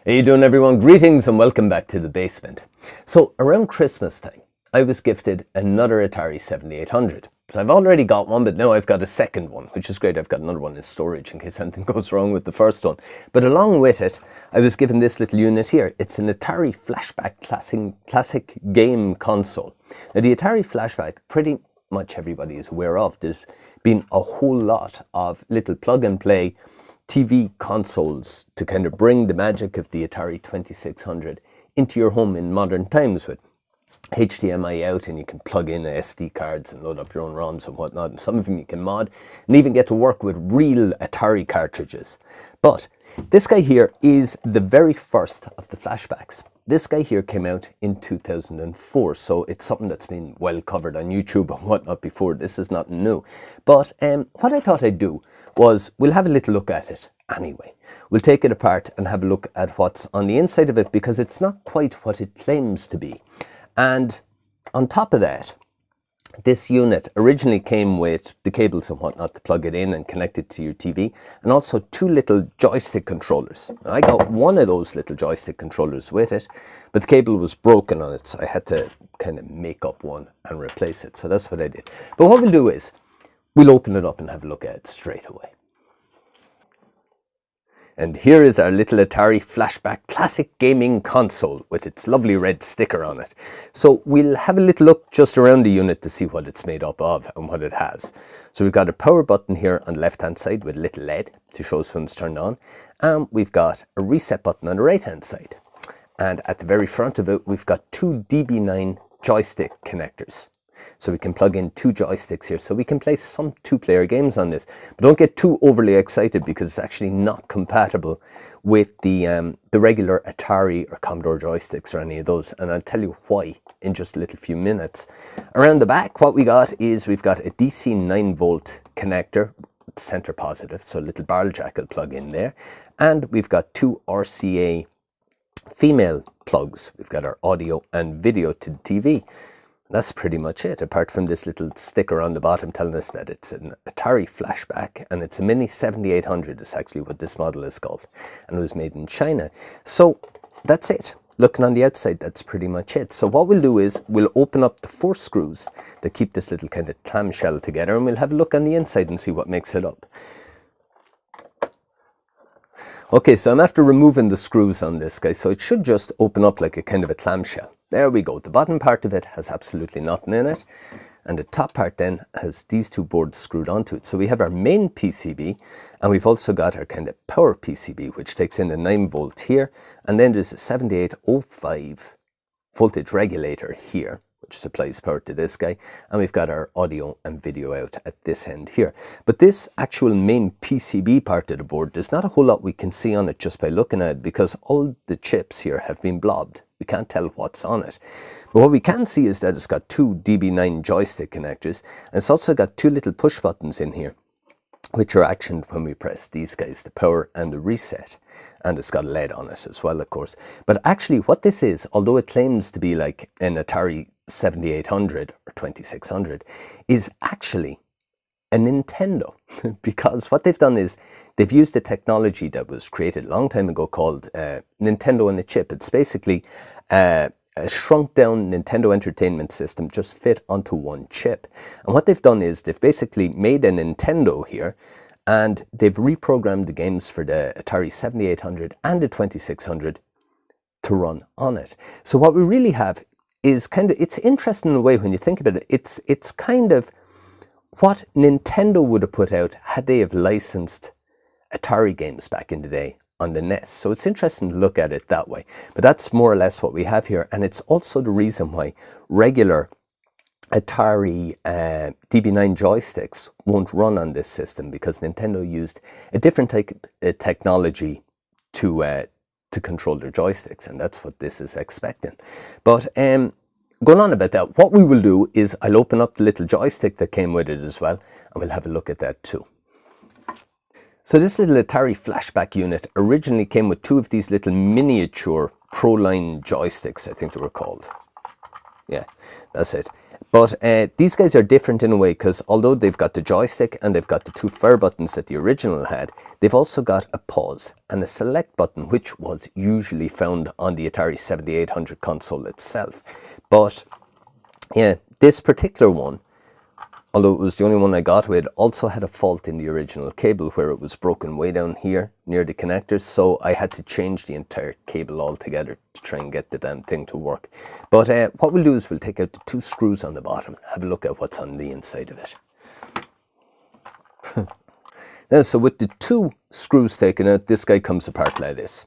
How you doing, everyone? Greetings and welcome back to the basement. So around Christmas time, I was gifted another Atari 7800. So I've already got one, but now I've got a second one, which is great. I've got another one in storage in case anything goes wrong with the first one. But along with it, I was given this little unit here. It's an Atari Flashback classic game console. Now the Atari Flashback, pretty much everybody is aware of. There's been a whole lot of little plug and play TV consoles to kind of bring the magic of the Atari 2600 into your home in modern times with HDMI out, and you can plug in SD cards and load up your own ROMs and whatnot, and some of them you can mod and even get to work with real Atari cartridges. But this guy here is the very first of the flashbacks. This guy here came out in 2004, so it's something that's been well covered on YouTube and whatnot before. This is not new. But what I thought I'd do was we'll have a little look at it anyway. We'll take it apart and have a look at what's on the inside of it, because it's not quite what it claims to be. And on top of that, this unit originally came with the cables and whatnot to plug it in and connect it to your TV, and also two little joystick controllers. I got one of those little joystick controllers with it, but the cable was broken on it, so I had to kind of make up one and replace it. So that's what I did. But what we'll do is we'll open it up and have a look at it straight away. And here is our little Atari Flashback classic gaming console with its lovely red sticker on it. So we'll have a little look just around the unit to see what it's made up of and what it has. So we've got a power button here on the left hand side with a little LED to show us when it's turned on. And we've got a reset button on the right hand side. And at the very front of it, we've got two DB9 joystick connectors. So we can plug in two joysticks here, so we can play some two-player games on this. But don't get too overly excited, because it's actually not compatible with the regular Atari or Commodore joysticks or any of those. And I'll tell you why in just a little few minutes. Around the back, what we got is we've got a DC 9-volt connector, center positive, so a little barrel jack will plug in there. And we've got two RCA female plugs. We've got our audio and video to the TV. That's pretty much it, apart from this little sticker on the bottom telling us that it's an Atari Flashback, and it's a Mini 7800 is actually what this model is called, and it was made in China. So that's it. Looking on the outside, that's pretty much it. So what we'll do is we'll open up the 4 screws that keep this little kind of clamshell together, and we'll have a look on the inside and see what makes it up. Okay, so I'm after removing the screws on this guy, so it should just open up like a kind of a clamshell. There we go. The bottom part of it has absolutely nothing in it, and the top part then has these two boards screwed onto it. So we have our main PCB, and we've also got our kind of power PCB, which takes in a 9-volt here, and then there's a 7805 voltage regulator here, which supplies power to this guy, and we've got our audio and video out at this end here. But this actual main PCB part of the board, there's not a whole lot we can see on it just by looking at it, because all the chips here have been blobbed. We can't tell what's on it. But what we can see is that it's got two DB9 joystick connectors, and it's also got two little push buttons in here, which are actioned when we press these guys, the power and the reset. And it's got a LED on it as well, of course. But actually what this is, although it claims to be like an Atari 7800 or 2600, is actually a Nintendo. Because what they've done is they've used a technology that was created a long time ago called Nintendo on a chip. It's basically a shrunk down Nintendo Entertainment System just fit onto one chip. And what they've done is they've basically made a Nintendo here, and they've reprogrammed the games for the Atari 7800 and the 2600 to run on it. So what we really have is kind of, it's interesting in a way when you think about it. It's kind of what Nintendo would have put out had they have licensed Atari games back in the day on the NES. So it's interesting to look at it that way. But that's more or less what we have here. And it's also the reason why regular Atari DB9 joysticks won't run on this system, because Nintendo used a different type of technology to control their joysticks, and that's what this is expecting. But going on about that, what we will do is I'll open up the little joystick that came with it as well, and we'll have a look at that too. So this little Atari Flashback unit originally came with two of these little miniature Proline joysticks, I think they were called. Yeah, that's it. But these guys are different in a way, because although they've got the joystick and they've got the two fire buttons that the original had, they've also got a pause and a select button, which was usually found on the Atari 7800 console itself. But yeah, this particular one, although it was the only one I got with, also had a fault in the original cable where it was broken way down here near the connectors, so I had to change the entire cable altogether to try and get the damn thing to work. But what we'll do is we'll take out the two screws on the bottom, have a look at what's on the inside of it. Now, so with the two screws taken out, this guy comes apart like this.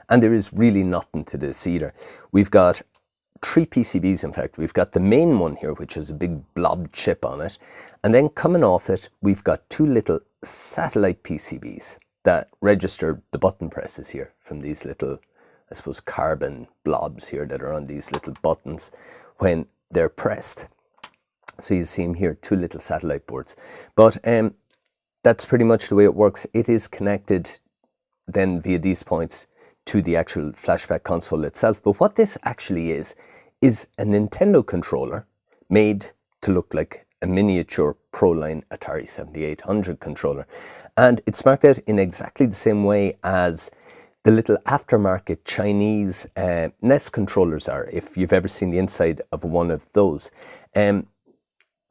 And there is really nothing to this either. We've got 3 PCBs, in fact. We've got the main one here, which has a big blob chip on it. And then coming off it, we've got 2 little satellite PCBs that register the button presses here from these little, I suppose, carbon blobs here that are on these little buttons when they're pressed. So you see them here, 2 little satellite boards. But that's pretty much the way it works. It is connected then via these points to the actual flashback console itself. But what this actually is a Nintendo controller made to look like a miniature Proline Atari 7800 controller. And it's marked out in exactly the same way as the little aftermarket Chinese NES controllers are, if you've ever seen the inside of one of those.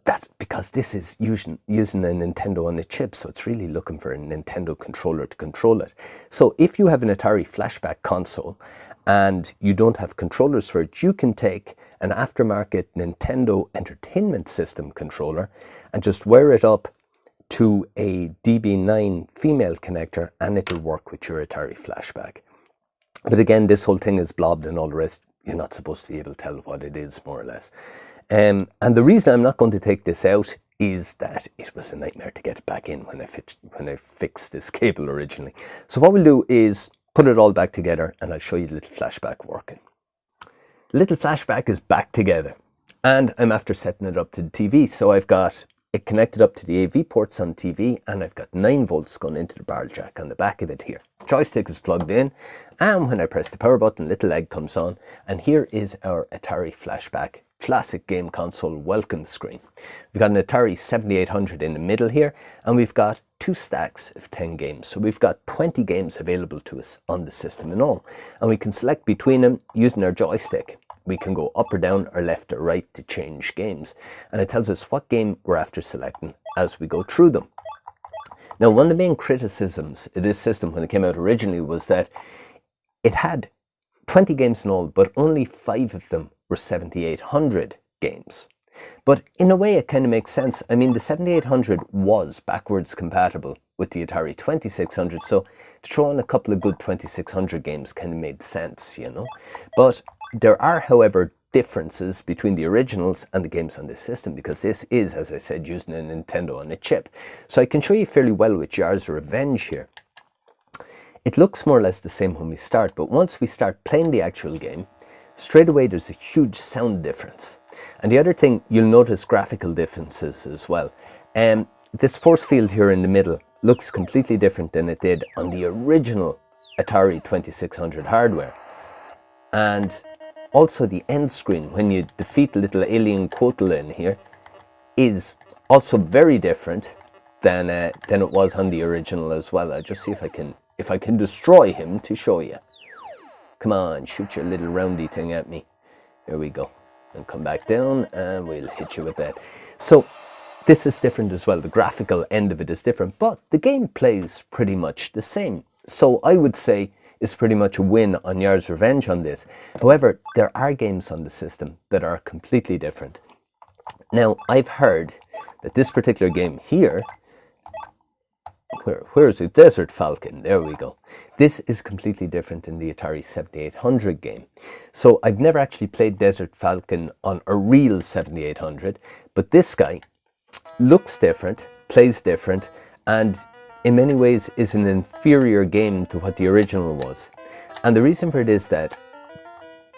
That's because this is using a Nintendo on a chip, so it's really looking for a Nintendo controller to control it. So if you have an Atari flashback console and you don't have controllers for it, you can take an aftermarket Nintendo Entertainment System controller and just wire it up to a DB9 female connector, and it'll work with your Atari flashback. But again, this whole thing is blobbed and all the rest. You're not supposed to be able to tell what it is, more or less. And the reason I'm not going to take this out is that it was a nightmare to get it back in when I fixed this cable originally. So what we'll do is put it all back together, and I'll show you the little flashback working. The little flashback is back together, and I'm after setting it up to the TV. So I've got it connected up to the AV ports on TV, and I've got 9 volts going into the barrel jack on the back of it here. Joystick is plugged in, and when I press the power button, little egg comes on, and here is our Atari flashback classic game console welcome screen. We've got an Atari 7800 in the middle here, and we've got 2 stacks of 10 games. So we've got 20 games available to us on the system in all, and we can select between them using our joystick. We can go up or down or left or right to change games, and it tells us what game we're after selecting as we go through them. Now, one of the main criticisms of this system when it came out originally was that it had 20 games in all, but only 5 of them were 7800 games. But in a way it kind of makes sense. I mean, the 7800 was backwards compatible with the Atari 2600, so to throw in a couple of good 2600 games kind of made sense, you know. But there are, however, differences between the originals and the games on this system, because this is, as I said, using a Nintendo on a chip. So I can show you fairly well with Yar's Revenge here. It looks more or less the same when we start, but once we start playing the actual game, straight away there's a huge sound difference. And the other thing, you'll notice graphical differences as well. This force field here in the middle looks completely different than it did on the original Atari 2600 hardware. And also the end screen, when you defeat the little alien Quotal in here, is also very different than it was on the original as well. I'll just see if I can destroy him to show you. Come on, shoot your little roundy thing at me. Here we go. And come back down, and we'll hit you with that. So this is different as well. The graphical end of it is different, but the game plays pretty much the same. So I would say it's pretty much a win on Yar's Revenge on this. However, there are games on the system that are completely different. Now, I've heard that this particular game here, where's it? Desert Falcon, there we go. This is completely different in the Atari 7800 game. So I've never actually played Desert Falcon on a real 7800, but this guy looks different, plays different, and in many ways is an inferior game to what the original was. And the reason for it is that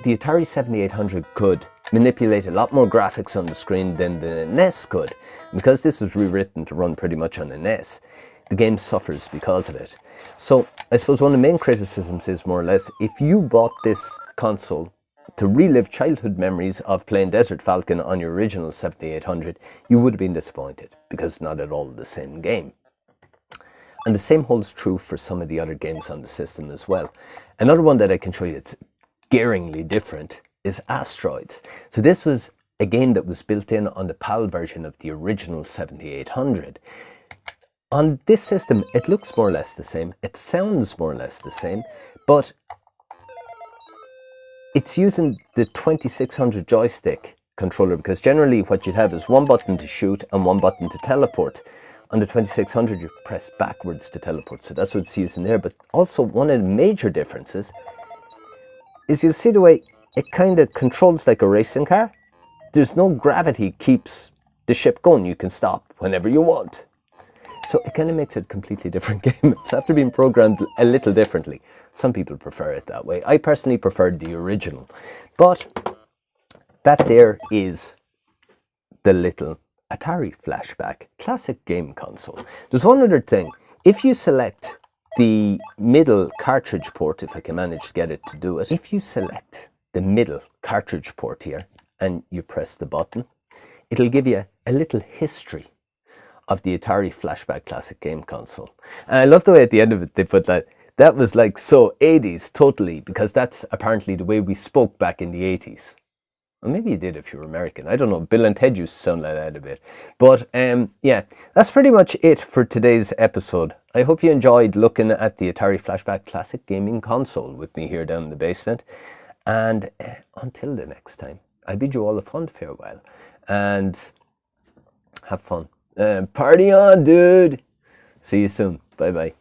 the Atari 7800 could manipulate a lot more graphics on the screen than the NES could. Because this was rewritten to run pretty much on a NES, the game suffers because of it. So I suppose one of the main criticisms is more or less, if you bought this console to relive childhood memories of playing Desert Falcon on your original 7800, you would have been disappointed because it's not at all the same game. And the same holds true for some of the other games on the system as well. Another one that I can show you that's scaringly different is Asteroids. So this was a game that was built in on the PAL version of the original 7800. On this system, it looks more or less the same. It sounds more or less the same, but it's using the 2600 joystick controller, because generally what you'd have is one button to shoot and one button to teleport. On the 2600, you press backwards to teleport, so that's what it's using there. But also, one of the major differences is you'll see the way it kind of controls like a racing car. There's no gravity keeps the ship going. You can stop whenever you want. So it kind of makes it a completely different game. It's after being programmed a little differently. Some people prefer it that way. I personally preferred the original. But that there is the little Atari Flashback classic game console. There's one other thing. If you select the middle cartridge port, if I can manage to get it to do it, if you select the middle cartridge port here and you press the button, it'll give you a little history of the Atari Flashback classic game console. And I love the way at the end of it they put that was like so 80s totally, because that's apparently the way we spoke back in the 80s. Well, maybe you did if you were American. I don't know. Bill and Ted used to sound like that a bit. But yeah, that's pretty much it for today's episode. I hope you enjoyed looking at the Atari Flashback Classic Gaming Console with me here down in the basement. And until the next time, I bid you all a fond farewell. And have fun. Party on, dude. See you soon. Bye-bye.